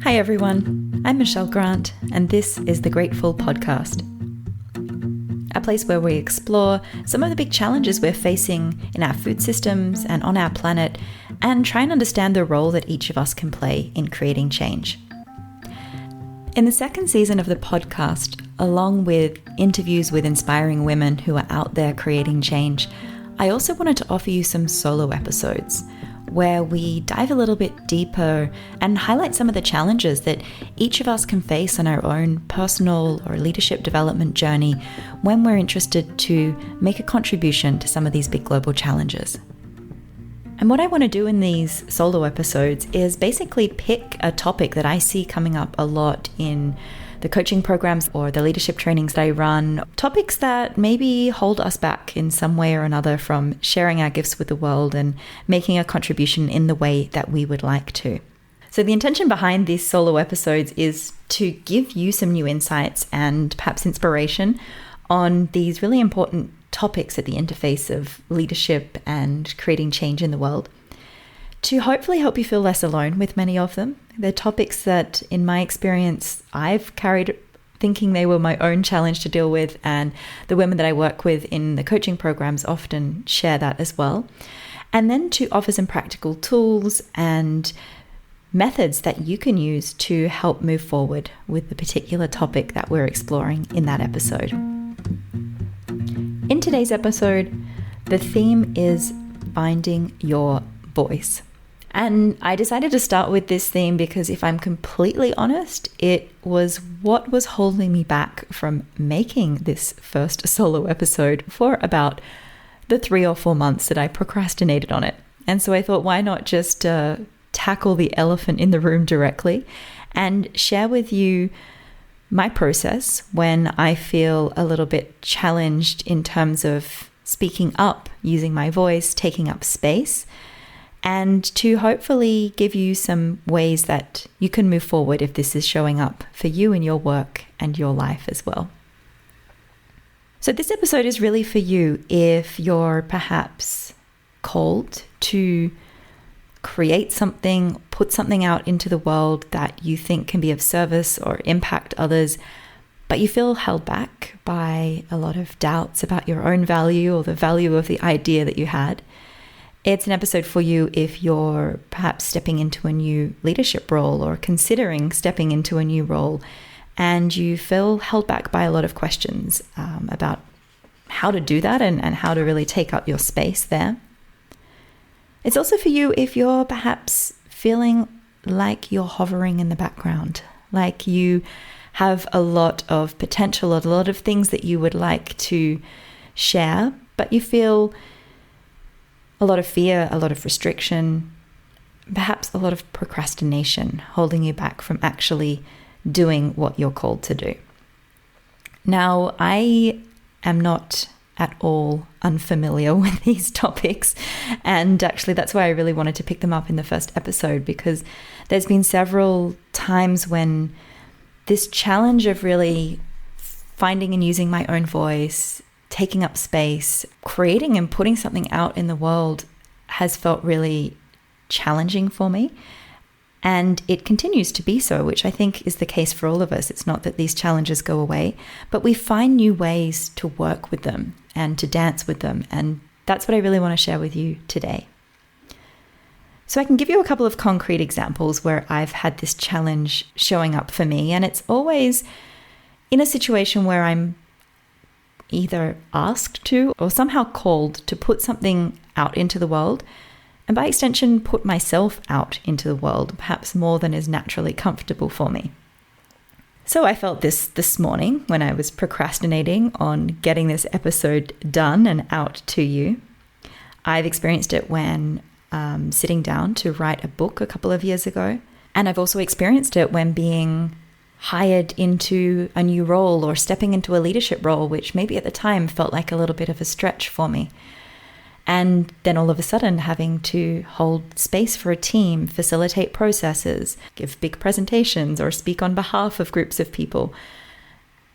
Hi everyone, I'm Michelle Grant, and this is the Grateful Podcast, a place where we explore some of the big challenges we're facing in our food systems and on our planet, and try and understand the role that each of us can play in creating change. In the second season of the podcast, along with interviews with inspiring women who are out there creating change, I also wanted to offer you some solo episodes where we dive a little bit deeper and highlight some of the challenges that each of us can face on our own personal or leadership development journey when we're interested to make a contribution to some of these big global challenges. And what I want to do in these solo episodes is basically pick a topic that I see coming up a lot in the coaching programs or the leadership trainings that I run, topics that maybe hold us back in some way or another from sharing our gifts with the world and making a contribution in the way that we would like to. So the intention behind these solo episodes is to give you some new insights and perhaps inspiration on these really important topics at the interface of leadership and creating change in the world, to hopefully help you feel less alone with many of them. They're topics that, in my experience, I've carried thinking they were my own challenge to deal with, and the women that I work with in the coaching programs often share that as well. And then to offer some practical tools and methods that you can use to help move forward with the particular topic that we're exploring in that episode. In today's episode, the theme is finding your voice. And I decided to start with this theme because, if I'm completely honest, it was what was holding me back from making this first solo episode for about the 3 or 4 months that I procrastinated on it. And so I thought, why not just tackle the elephant in the room directly and share with you my process when I feel a little bit challenged in terms of speaking up, using my voice, taking up space, and to hopefully give you some ways that you can move forward if this is showing up for you in your work and your life as well. So this episode is really for you if you're perhaps called to create something, put something out into the world that you think can be of service or impact others, but you feel held back by a lot of doubts about your own value or the value of the idea that you had. It's an episode for you if you're perhaps stepping into a new leadership role or considering stepping into a new role, and you feel held back by a lot of questions about how to do that and how to really take up your space there. It's also for you if you're perhaps feeling like you're hovering in the background, like you have a lot of potential, a lot of things that you would like to share, but you feel a lot of fear, a lot of restriction, perhaps a lot of procrastination holding you back from actually doing what you're called to do. Now, I am not at all unfamiliar with these topics, and actually that's why I really wanted to pick them up in the first episode, because there's been several times when this challenge of really finding and using my own voice, taking up space, creating and putting something out in the world has felt really challenging for me. And it continues to be so, which I think is the case for all of us. It's not that these challenges go away, but we find new ways to work with them and to dance with them. And that's what I really want to share with you today. So I can give you a couple of concrete examples where I've had this challenge showing up for me. And it's always in a situation where I'm either asked to or somehow called to put something out into the world, and by extension put myself out into the world, perhaps more than is naturally comfortable for me. So I felt this morning when I was procrastinating on getting this episode done and out to you. I've experienced it when sitting down to write a book a couple of years ago, and I've also experienced it when being hired into a new role or stepping into a leadership role, which maybe at the time felt like a little bit of a stretch for me. And then all of a sudden having to hold space for a team, facilitate processes, give big presentations, or speak on behalf of groups of people.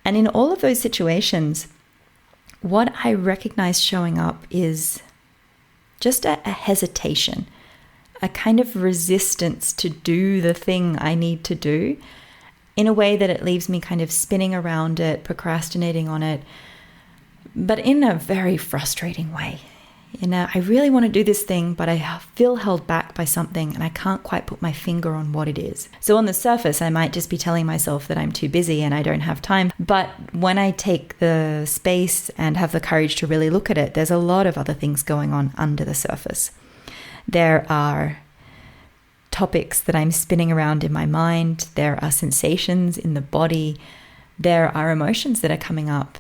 And in all of those situations, what I recognize showing up is just a hesitation, a kind of resistance to do the thing I need to do in a way that it leaves me kind of spinning around it, procrastinating on it, but in a very frustrating way. I really want to do this thing, but I feel held back by something and I can't quite put my finger on what it is. So on the surface, I might just be telling myself that I'm too busy and I don't have time. But when I take the space and have the courage to really look at it, there's a lot of other things going on under the surface. There are topics that I'm spinning around in my mind. There are sensations in the body. There are emotions that are coming up.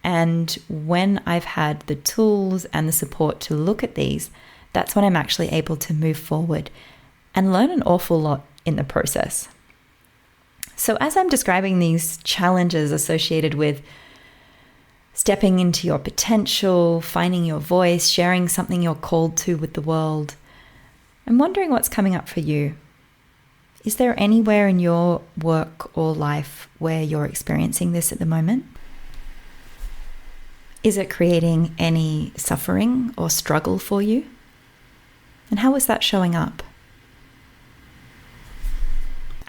And when I've had the tools and the support to look at these, that's when I'm actually able to move forward and learn an awful lot in the process. So as I'm describing these challenges associated with stepping into your potential, finding your voice, sharing something you're called to with the world, I'm wondering what's coming up for you. Is there anywhere in your work or life where you're experiencing this at the moment? Is it creating any suffering or struggle for you? And how is that showing up?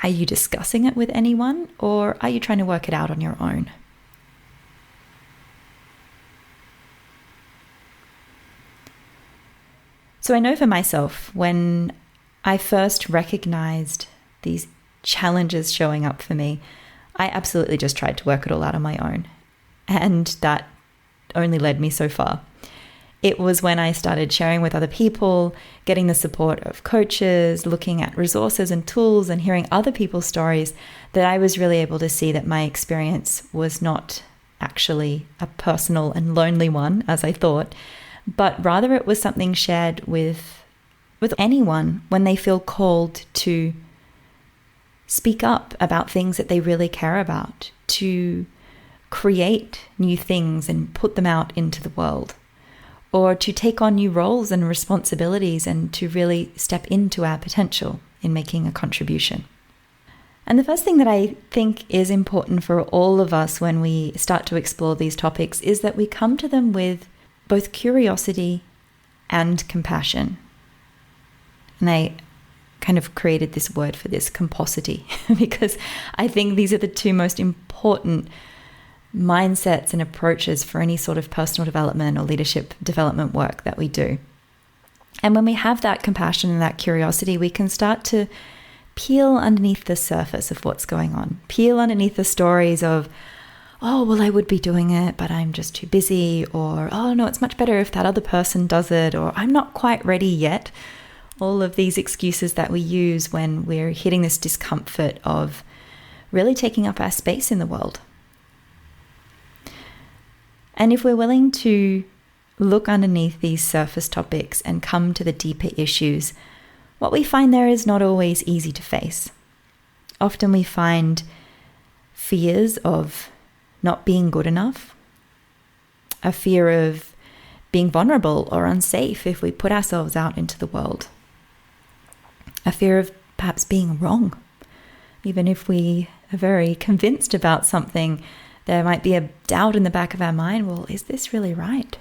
Are you discussing it with anyone, or are you trying to work it out on your own? So I know for myself, when I first recognized these challenges showing up for me, I absolutely just tried to work it all out on my own. And that only led me so far. It was when I started sharing with other people, getting the support of coaches, looking at resources and tools and hearing other people's stories, that I was really able to see that my experience was not actually a personal and lonely one, as I thought, but rather it was something shared with anyone when they feel called to speak up about things that they really care about, to create new things and put them out into the world, or to take on new roles and responsibilities and to really step into our potential in making a contribution. And the first thing that I think is important for all of us when we start to explore these topics is that we come to them with both curiosity and compassion. And I kind of created this word for this, composity, because I think these are the two most important mindsets and approaches for any sort of personal development or leadership development work that we do. And when we have that compassion and that curiosity, we can start to peel underneath the surface of what's going on, peel underneath the stories of, oh, well, I would be doing it, but I'm just too busy, or, oh, no, it's much better if that other person does it, or I'm not quite ready yet. All of these excuses that we use when we're hitting this discomfort of really taking up our space in the world. And if we're willing to look underneath these surface topics and come to the deeper issues, what we find there is not always easy to face. Often we find fears of not being good enough, a fear of being vulnerable or unsafe if we put ourselves out into the world, a fear of perhaps being wrong. Even if we are very convinced about something, there might be a doubt in the back of our mind, well, is this really right?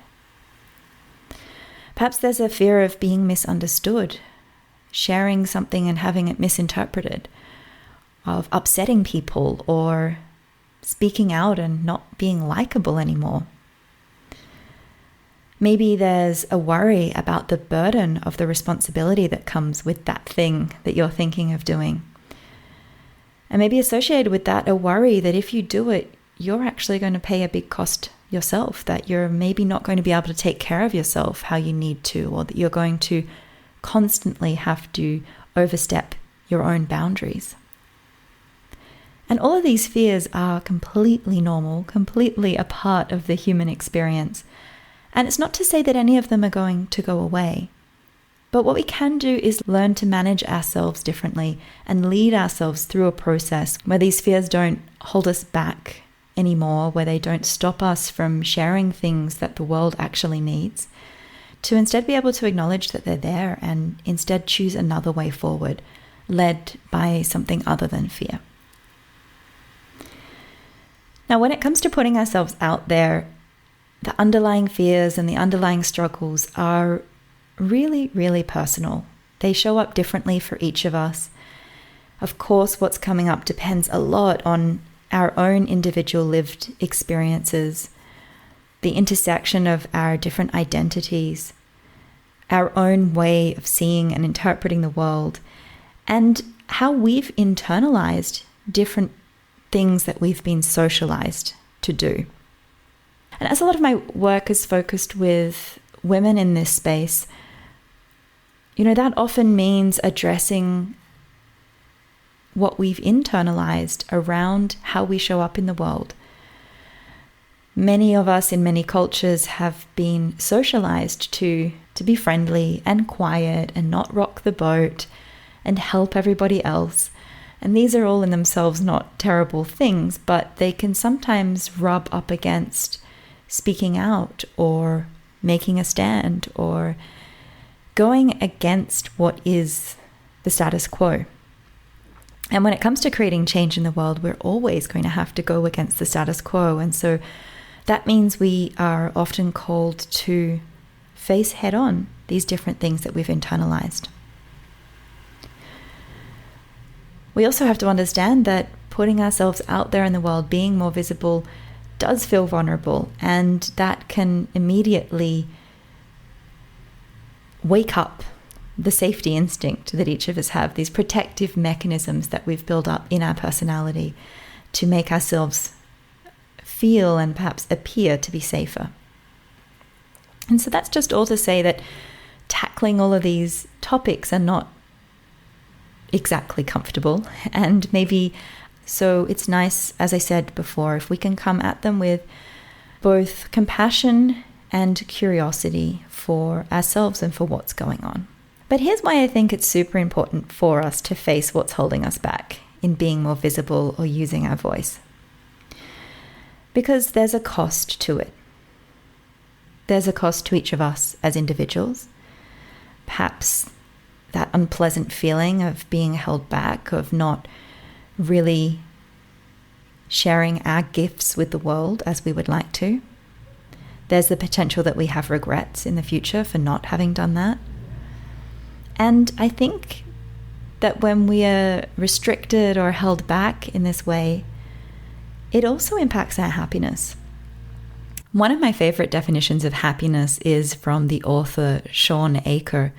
Perhaps there's a fear of being misunderstood, sharing something and having it misinterpreted, of upsetting people or speaking out and not being likable anymore. Maybe there's a worry about the burden of the responsibility that comes with that thing that you're thinking of doing. And maybe associated with that, a worry that if you do it, you're actually going to pay a big cost yourself, that you're maybe not going to be able to take care of yourself how you need to, or that you're going to constantly have to overstep your own boundaries. And all of these fears are completely normal, completely a part of the human experience. And it's not to say that any of them are going to go away. But what we can do is learn to manage ourselves differently and lead ourselves through a process where these fears don't hold us back anymore, where they don't stop us from sharing things that the world actually needs, to instead be able to acknowledge that they're there and instead choose another way forward, led by something other than fear. Now, when it comes to putting ourselves out there, the underlying fears and the underlying struggles are really, really personal. They show up differently for each of us. Of course, what's coming up depends a lot on our own individual lived experiences, the intersection of our different identities, our own way of seeing and interpreting the world, and how we've internalized different things that we've been socialized to do. And as a lot of my work is focused with women in this space, that often means addressing what we've internalized around how we show up in the world. Many of us in many cultures have been socialized to be friendly and quiet and not rock the boat and help everybody else. And these are all in themselves not terrible things, but they can sometimes rub up against speaking out or making a stand or going against what is the status quo. And when it comes to creating change in the world, we're always going to have to go against the status quo. And so that means we are often called to face head on these different things that we've internalized. We also have to understand that putting ourselves out there in the world, being more visible, does feel vulnerable, and that can immediately wake up the safety instinct that each of us have, these protective mechanisms that we've built up in our personality to make ourselves feel and perhaps appear to be safer. And so that's just all to say that tackling all of these topics are not exactly comfortable, and maybe so it's nice, as I said before, if we can come at them with both compassion and curiosity for ourselves and for what's going on. But here's why I think it's super important for us to face what's holding us back in being more visible or using our voice. Because there's a cost to it. There's a cost to each of us as individuals. Perhaps that unpleasant feeling of being held back, of not really sharing our gifts with the world as we would like to. There's the potential that we have regrets in the future for not having done that. And I think that when we are restricted or held back in this way, it also impacts our happiness. One of my favorite definitions of happiness is from the author Shawn Achor,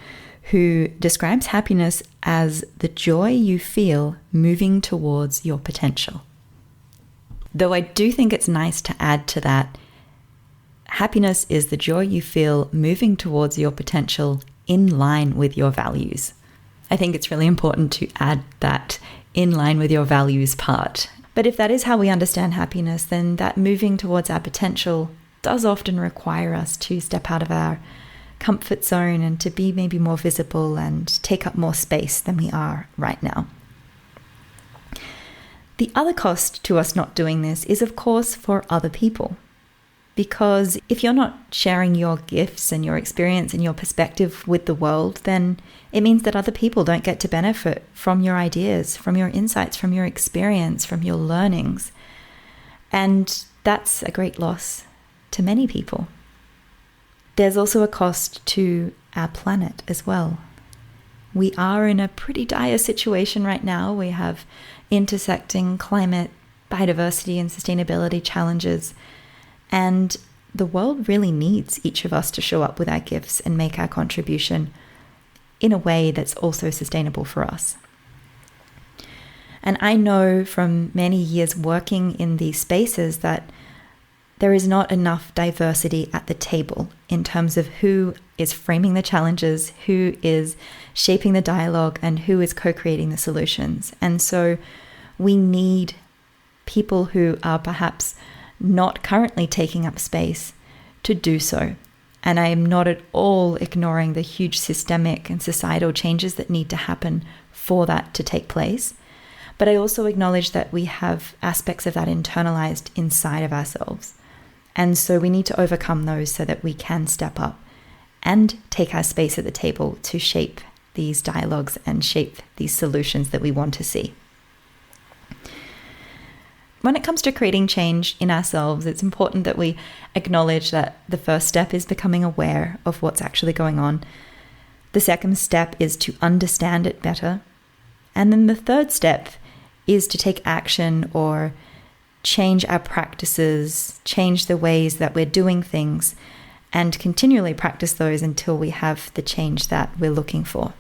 who describes happiness as the joy you feel moving towards your potential. Though I do think it's nice to add to that, happiness is the joy you feel moving towards your potential in line with your values. I think it's really important to add that in line with your values part. But if that is how we understand happiness, then that moving towards our potential does often require us to step out of our comfort zone and to be maybe more visible and take up more space than we are right now. The other cost to us not doing this is, of course, for other people. Because if you're not sharing your gifts and your experience and your perspective with the world, then it means that other people don't get to benefit from your ideas, from your insights, from your experience, from your learnings. And that's a great loss to many people. There's also a cost to our planet as well. We are in a pretty dire situation right now. We have intersecting climate, biodiversity, and sustainability challenges. And the world really needs each of us to show up with our gifts and make our contribution in a way that's also sustainable for us. And I know from many years working in these spaces that there is not enough diversity at the table in terms of who is framing the challenges, who is shaping the dialogue, and who is co-creating the solutions. And so we need people who are perhaps not currently taking up space to do so. And I am not at all ignoring the huge systemic and societal changes that need to happen for that to take place. But I also acknowledge that we have aspects of that internalized inside of ourselves. And so we need to overcome those so that we can step up and take our space at the table to shape these dialogues and shape these solutions that we want to see. When it comes to creating change in ourselves, it's important that we acknowledge that the first step is becoming aware of what's actually going on. The second step is to understand it better. And then the third step is to take action or change our practices, change the ways that we're doing things, and continually practice those until we have the change that we're looking for.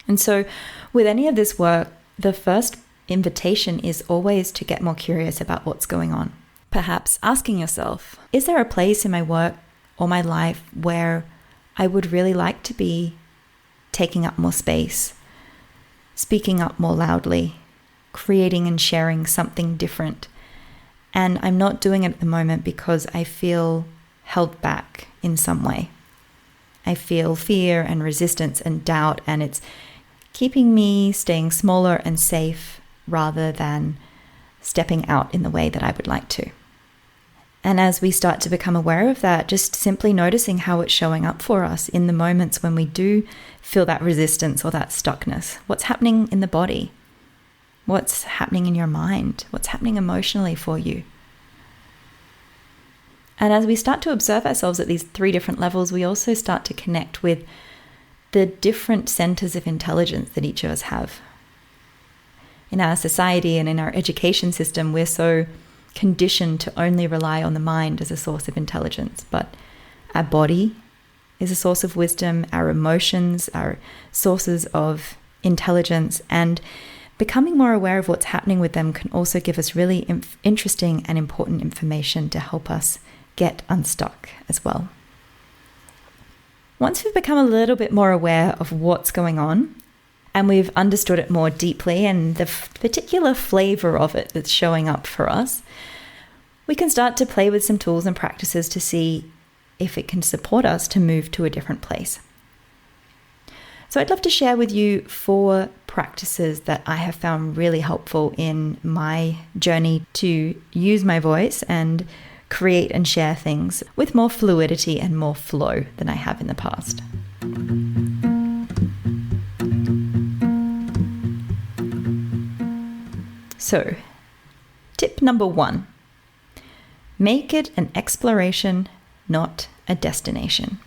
And so with any of this work, the first invitation is always to get more curious about what's going on. Perhaps asking yourself, is there a place in my work or my life where I would really like to be taking up more space, speaking up more loudly, creating and sharing something different, and I'm not doing it at the moment because I feel held back in some way. I feel fear and resistance and doubt, and it's keeping me staying smaller and safe rather than stepping out in the way that I would like to. And as we start to become aware of that, just simply noticing how it's showing up for us in the moments when we do feel that resistance or that stuckness. What's happening in the body? What's happening in your mind? What's happening emotionally for you? And as we start to observe ourselves at these 3 different levels, we also start to connect with the different centers of intelligence that each of us have. In our society and in our education system, we're so conditioned to only rely on the mind as a source of intelligence. But our body is a source of wisdom, our emotions are sources of intelligence, and becoming more aware of what's happening with them can also give us really interesting and important information to help us get unstuck as well. Once we've become a little bit more aware of what's going on and we've understood it more deeply and the particular flavor of it that's showing up for us, we can start to play with some tools and practices to see if it can support us to move to a different place. So I'd love to share with you 4 practices that I have found really helpful in my journey to use my voice and create and share things with more fluidity and more flow than I have in the past. So, tip number 1, make it an exploration, not a destination.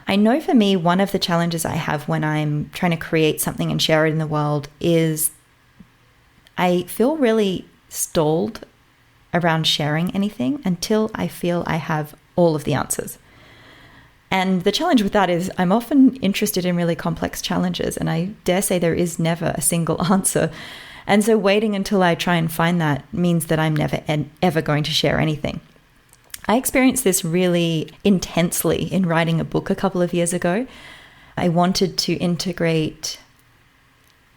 I know for me, one of the challenges I have when I'm trying to create something and share it in the world is I feel really stalled around sharing anything until I feel I have all of the answers. And the challenge with that is I'm often interested in really complex challenges, and I dare say there is never a single answer. And so waiting until I try and find that means that I'm never ever going to share anything. I experienced this really intensely in writing a book a couple of years ago. I wanted to integrate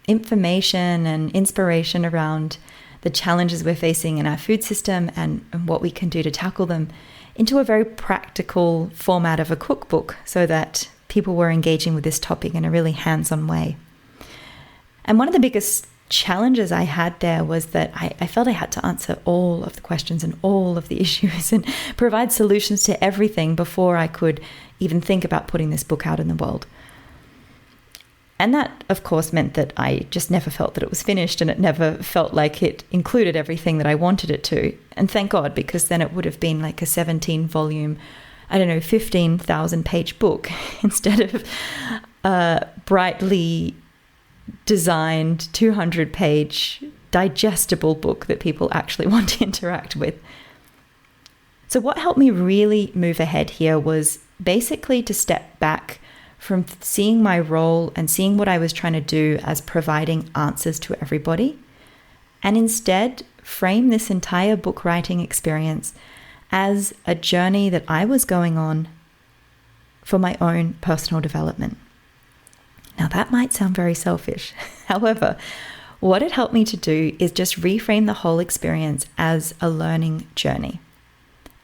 information and inspiration around the challenges we're facing in our food system and what we can do to tackle them into a very practical format of a cookbook so that people were engaging with this topic in a really hands-on way. And one of the biggest challenges I had there was that I felt I had to answer all of the questions and all of the issues and provide solutions to everything before I could even think about putting this book out in the world. And that, of course, meant that I just never felt that it was finished, and it never felt like it included everything that I wanted it to. And thank God, because then it would have been like a 17-volume, 15,000-page book instead of a brightly designed 200-page digestible book that people actually want to interact with. So what helped me really move ahead here was basically to step back from seeing my role and seeing what I was trying to do as providing answers to everybody, and instead frame this entire book writing experience as a journey that I was going on for my own personal development. Now that might sound very selfish. However, what it helped me to do is just reframe the whole experience as a learning journey,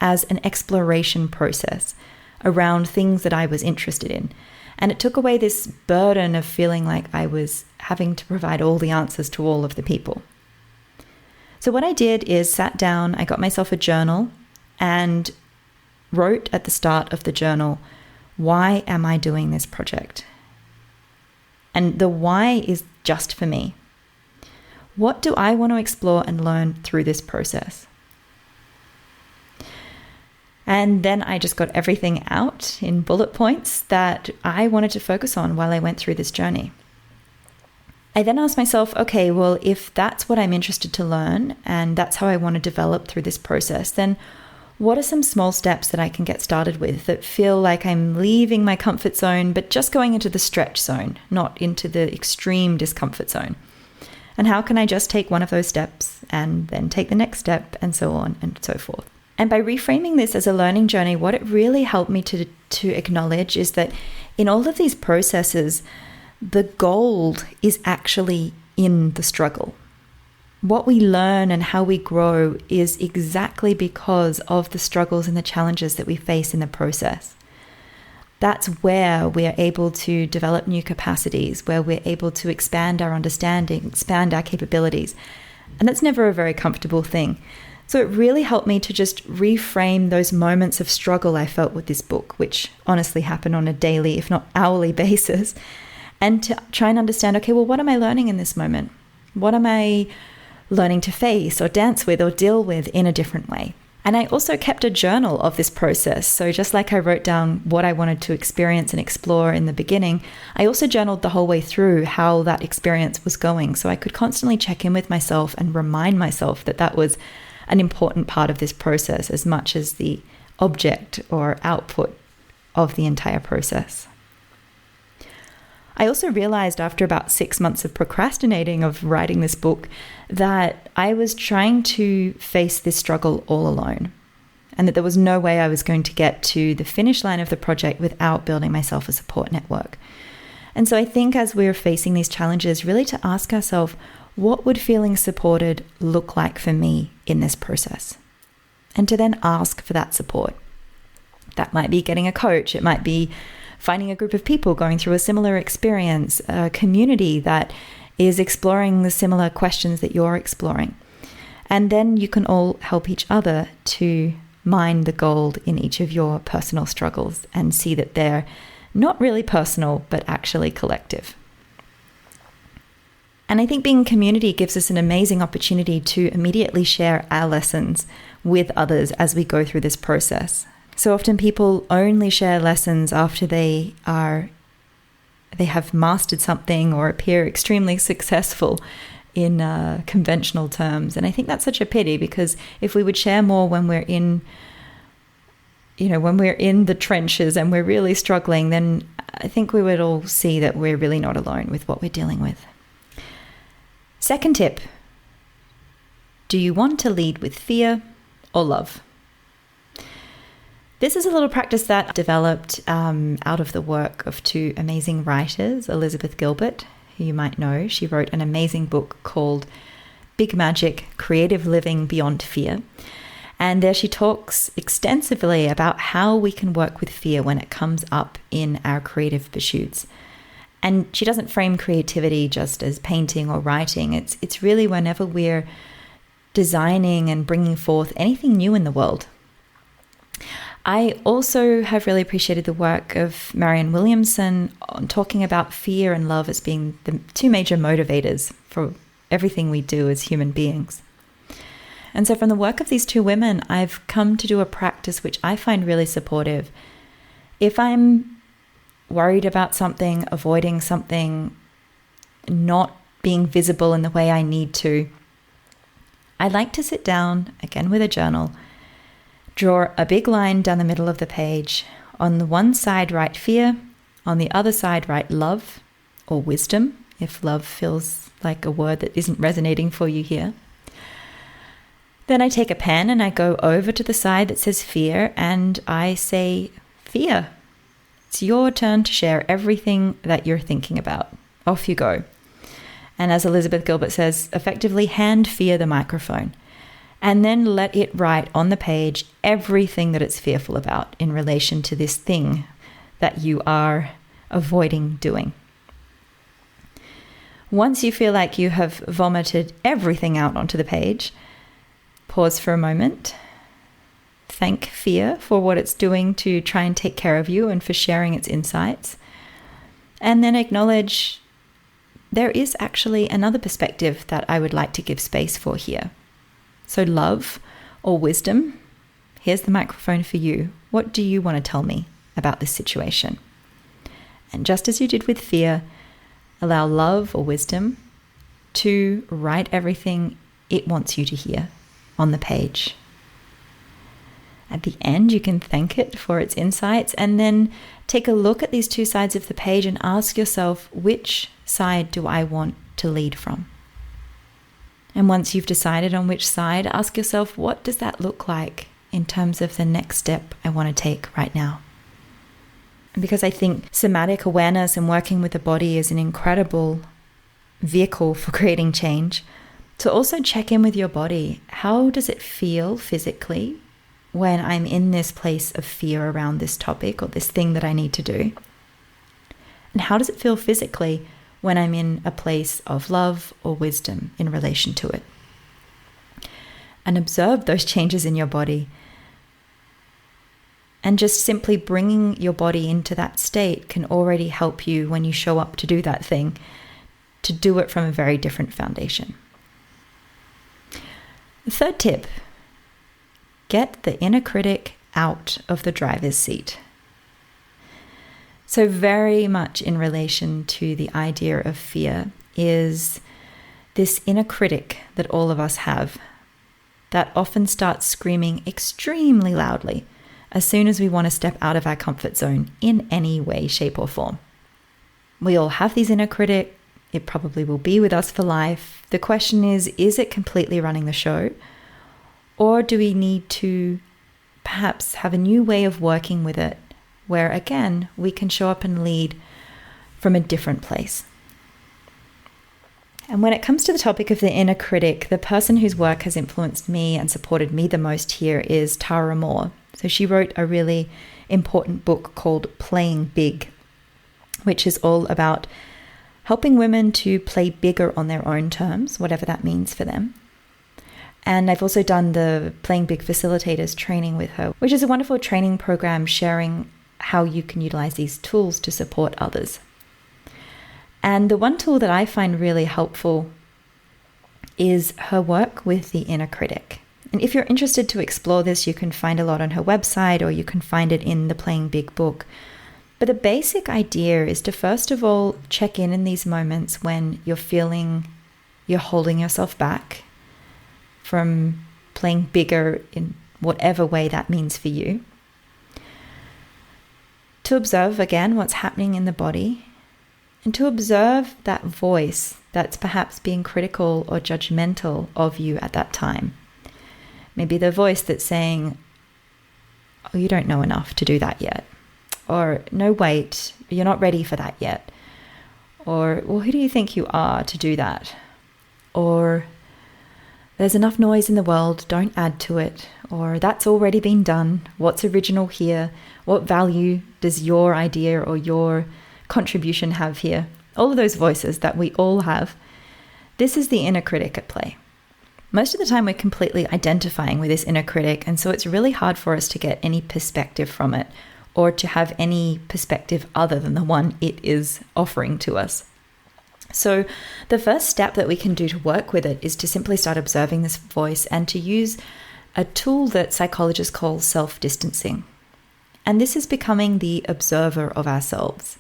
as an exploration process around things that I was interested in. And it took away this burden of feeling like I was having to provide all the answers to all of the people. So what I did is sat down, I got myself a journal and wrote at the start of the journal, why am I doing this project? And the why is just for me. What do I want to explore and learn through this process? And then I just got everything out in bullet points that I wanted to focus on while I went through this journey. I then asked myself, okay, well, if that's what I'm interested to learn and that's how I want to develop through this process, then what are some small steps that I can get started with that feel like I'm leaving my comfort zone, but just going into the stretch zone, not into the extreme discomfort zone? And how can I just take one of those steps and then take the next step and so on and so forth? And by reframing this as a learning journey, what it really helped me to acknowledge is that in all of these processes, the gold is actually in the struggle. What we learn and how we grow is exactly because of the struggles and the challenges that we face in the process. That's where we're able to develop new capacities, where we're able to expand our understanding, expand our capabilities. And that's never a very comfortable thing. So it really helped me to just reframe those moments of struggle I felt with this book, which honestly happen on a daily, if not hourly basis, and to try and understand, okay, well, what am I learning in this moment? What am I learning to face or dance with or deal with in a different way? And I also kept a journal of this process. So just like I wrote down what I wanted to experience and explore in the beginning, I also journaled the whole way through how that experience was going. So I could constantly check in with myself and remind myself that that was an important part of this process as much as the object or output of the entire process. I also realized after about 6 months of procrastinating of writing this book that I was trying to face this struggle all alone, and that there was no way I was going to get to the finish line of the project without building myself a support network. And so I think as we're facing these challenges, really to ask ourselves, what would feeling supported look like for me in this process? And to then ask for that support. That might be getting a coach. It might be finding a group of people going through a similar experience, a community that is exploring the similar questions that you're exploring. And then you can all help each other to mine the gold in each of your personal struggles and see that they're not really personal, but actually collective. And I think being in community gives us an amazing opportunity to immediately share our lessons with others as we go through this process. So often people only share lessons after they have mastered something or appear extremely successful in conventional terms. And I think that's such a pity, because if we would share more when we're in the trenches and we're really struggling, then I think we would all see that we're really not alone with what we're dealing with. Second tip, do you want to lead with fear or love? This is a little practice that developed out of the work of two amazing writers, Elizabeth Gilbert, who you might know. She wrote an amazing book called Big Magic: Creative Living Beyond Fear. And there she talks extensively about how we can work with fear when it comes up in our creative pursuits. And she doesn't frame creativity just as painting or writing. It's really whenever we're designing and bringing forth anything new in the world. I also have really appreciated the work of Marianne Williamson on talking about fear and love as being the two major motivators for everything we do as human beings. And so from the work of these two women, I've come to do a practice which I find really supportive. If I'm worried about something, avoiding something, not being visible in the way I need to, I like to sit down, again with a journal, draw a big line down the middle of the page. On the one side, write fear. On the other side, write love or wisdom, if love feels like a word that isn't resonating for you here. Then I take a pen and I go over to the side that says fear and I say, fear, it's your turn to share everything that you're thinking about. Off you go. And as Elizabeth Gilbert says, effectively hand fear the microphone. And then let it write on the page everything that it's fearful about in relation to this thing that you are avoiding doing. Once you feel like you have vomited everything out onto the page, pause for a moment. Thank fear for what it's doing to try and take care of you and for sharing its insights. And then acknowledge there is actually another perspective that I would like to give space for here. So love or wisdom, here's the microphone for you. What do you want to tell me about this situation? And just as you did with fear, allow love or wisdom to write everything it wants you to hear on the page. At the end, you can thank it for its insights and then take a look at these two sides of the page and ask yourself, which side do I want to lead from? And once you've decided on which side, ask yourself, what does that look like in terms of the next step I want to take right now? And because I think somatic awareness and working with the body is an incredible vehicle for creating change, to also check in with your body. How does it feel physically when I'm in this place of fear around this topic or this thing that I need to do? And how does it feel physically when I'm in a place of love or wisdom in relation to it? And observe those changes in your body. And just simply bringing your body into that state can already help you when you show up to do that thing, to do it from a very different foundation. The third tip, get the inner critic out of the driver's seat. So very much in relation to the idea of fear is this inner critic that all of us have that often starts screaming extremely loudly as soon as we want to step out of our comfort zone in any way, shape, or form. We all have these inner critic. It probably will be with us for life. The question is it completely running the show? Or do we need to perhaps have a new way of working with it where, again, we can show up and lead from a different place? And when it comes to the topic of the inner critic, the person whose work has influenced me and supported me the most here is Tara Moore. So she wrote a really important book called Playing Big, which is all about helping women to play bigger on their own terms, whatever that means for them. And I've also done the Playing Big Facilitators training with her, which is a wonderful training program sharing how you can utilize these tools to support others. And the one tool that I find really helpful is her work with the inner critic. And if you're interested to explore this, you can find a lot on her website or you can find it in the Playing Big book. But the basic idea is to first of all check in these moments when you're feeling you're holding yourself back from playing bigger in whatever way that means for you. To observe again what's happening in the body and to observe that voice that's perhaps being critical or judgmental of you at that time. Maybe the voice that's saying, oh, you don't know enough to do that yet. Or, no, wait, you're not ready for that yet. Or, well, who do you think you are to do that? Or, there's enough noise in the world, don't add to it. Or, that's already been done. What's original here? What value does your idea or your contribution have here? All of those voices that we all have. This is the inner critic at play. Most of the time we're completely identifying with this inner critic, and so it's really hard for us to get any perspective from it or to have any perspective other than the one it is offering to us. So the first step that we can do to work with it is to simply start observing this voice and to use a tool that psychologists call self-distancing. And this is becoming the observer of ourselves.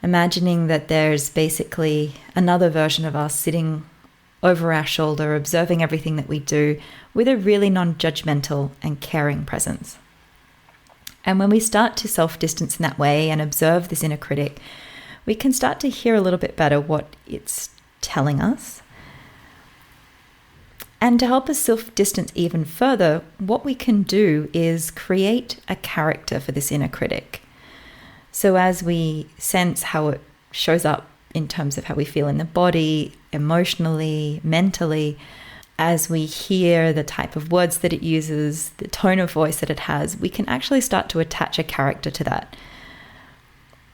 Imagining that there's basically another version of us sitting over our shoulder, observing everything that we do with a really non-judgmental and caring presence. And when we start to self-distance in that way and observe this inner critic, we can start to hear a little bit better what it's telling us. And to help us self-distance even further, what we can do is create a character for this inner critic. So as we sense how it shows up in terms of how we feel in the body, emotionally, mentally, as we hear the type of words that it uses, the tone of voice that it has, we can actually start to attach a character to that.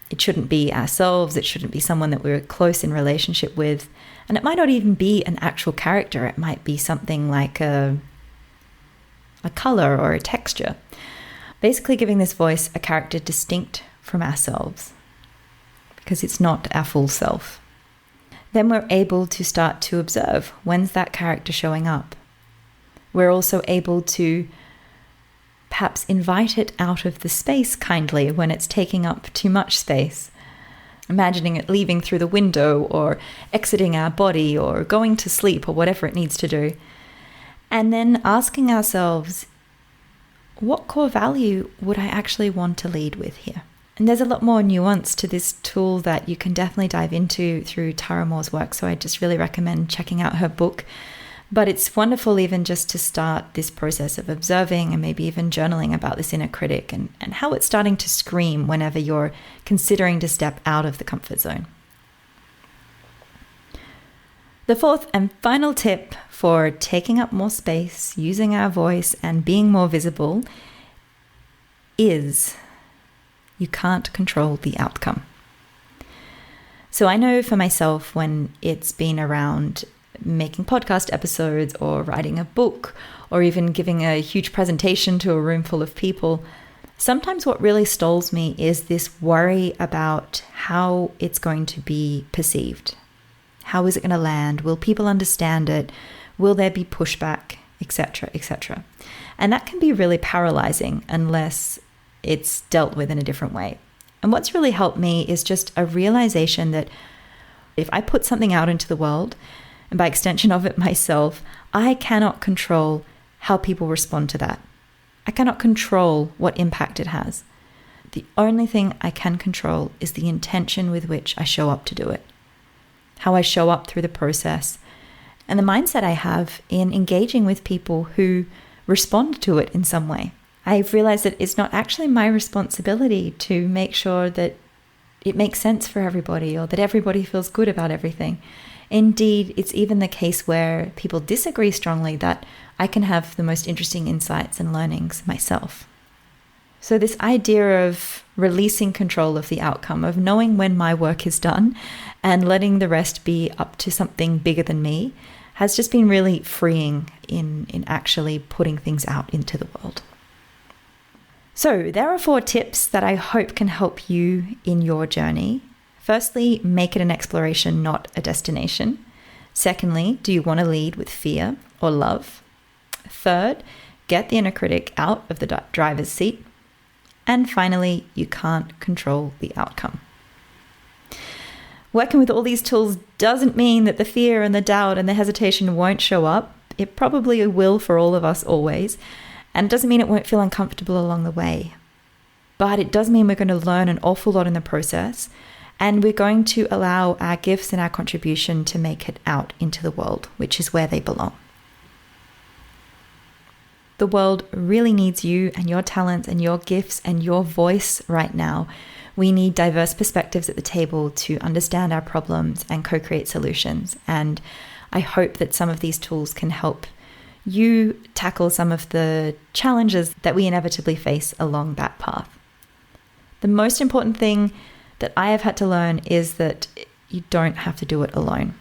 It shouldn't be ourselves, it shouldn't be someone that we're close in relationship with, and it might not even be an actual character. It might be something like a color or a texture. Basically giving this voice a character distinct from ourselves, because it's not our full self. Then we're able to start to observe, when's that character showing up? We're also able to perhaps invite it out of the space kindly when it's taking up too much space. Imagining it leaving through the window or exiting our body or going to sleep or whatever it needs to do. And then asking ourselves, what core value would I actually want to lead with here? And there's a lot more nuance to this tool that you can definitely dive into through Tara Moore's work. So I just really recommend checking out her book. But it's wonderful even just to start this process of observing and maybe even journaling about this inner critic and how it's starting to scream whenever you're considering to step out of the comfort zone. The fourth and final tip for taking up more space, using our voice, and being more visible is you can't control the outcome. So I know for myself, when it's been around making podcast episodes or writing a book or even giving a huge presentation to a room full of people, sometimes what really stalls me is this worry about how it's going to be perceived. How is it going to land? Will people understand it? Will there be pushback, etc., etc.? And that can be really paralyzing unless it's dealt with in a different way. And what's really helped me is just a realization that if I put something out into the world, and by extension of it myself, I cannot control how people respond to that. I cannot control what impact it has. The only thing I can control is the intention with which I show up to do it, how I show up through the process, and the mindset I have in engaging with people who respond to it in some way. I've realized that it's not actually my responsibility to make sure that it makes sense for everybody or that everybody feels good about everything. Indeed, it's even the case where people disagree strongly that I can have the most interesting insights and learnings myself. So this idea of releasing control of the outcome, of knowing when my work is done and letting the rest be up to something bigger than me, has just been really freeing in actually putting things out into the world. So there are 4 tips that I hope can help you in your journey. Firstly, make it an exploration, not a destination. Secondly, do you want to lead with fear or love? Third, get the inner critic out of the driver's seat. And finally, you can't control the outcome. Working with all these tools doesn't mean that the fear and the doubt and the hesitation won't show up. It probably will for all of us always. And it doesn't mean it won't feel uncomfortable along the way. But it does mean we're going to learn an awful lot in the process. And we're going to allow our gifts and our contribution to make it out into the world, which is where they belong. The world really needs you and your talents and your gifts and your voice right now. We need diverse perspectives at the table to understand our problems and co-create solutions. And I hope that some of these tools can help you tackle some of the challenges that we inevitably face along that path. The most important thing that I have had to learn is that you don't have to do it alone.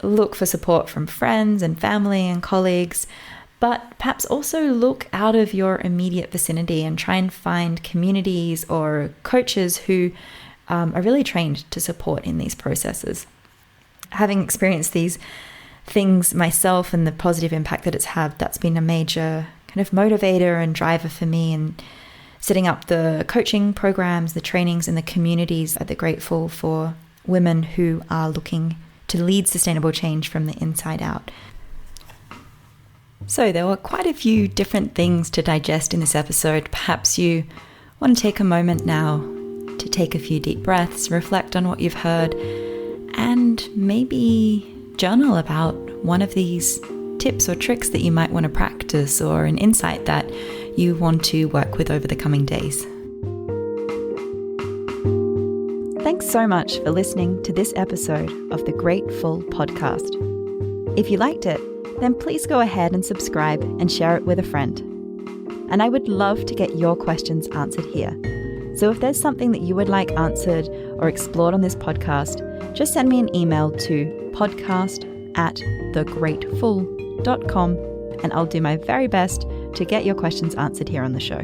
Look for support from friends and family and colleagues, but perhaps also look out of your immediate vicinity and try and find communities or coaches who are really trained to support in these processes. Having experienced these things myself and the positive impact that it's had, that's been a major kind of motivator and driver for me in setting up the coaching programs, the trainings, and the communities that are grateful for women who are looking to lead sustainable change from the inside out. So there were quite a few different things to digest in this episode. Perhaps you want to take a moment now to take a few deep breaths, reflect on what you've heard, and maybe journal about one of these tips or tricks that you might want to practice, or an insight that you want to work with over the coming days. Thanks so much for listening to this episode of the Grateful Podcast. If you liked it, then please go ahead and subscribe and share it with a friend. And I would love to get your questions answered here. So if there's something that you would like answered or explored on this podcast, just send me an email to podcast@thegrateful.com and I'll do my very best to get your questions answered here on the show.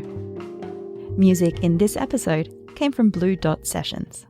Music in this episode came from Blue Dot Sessions.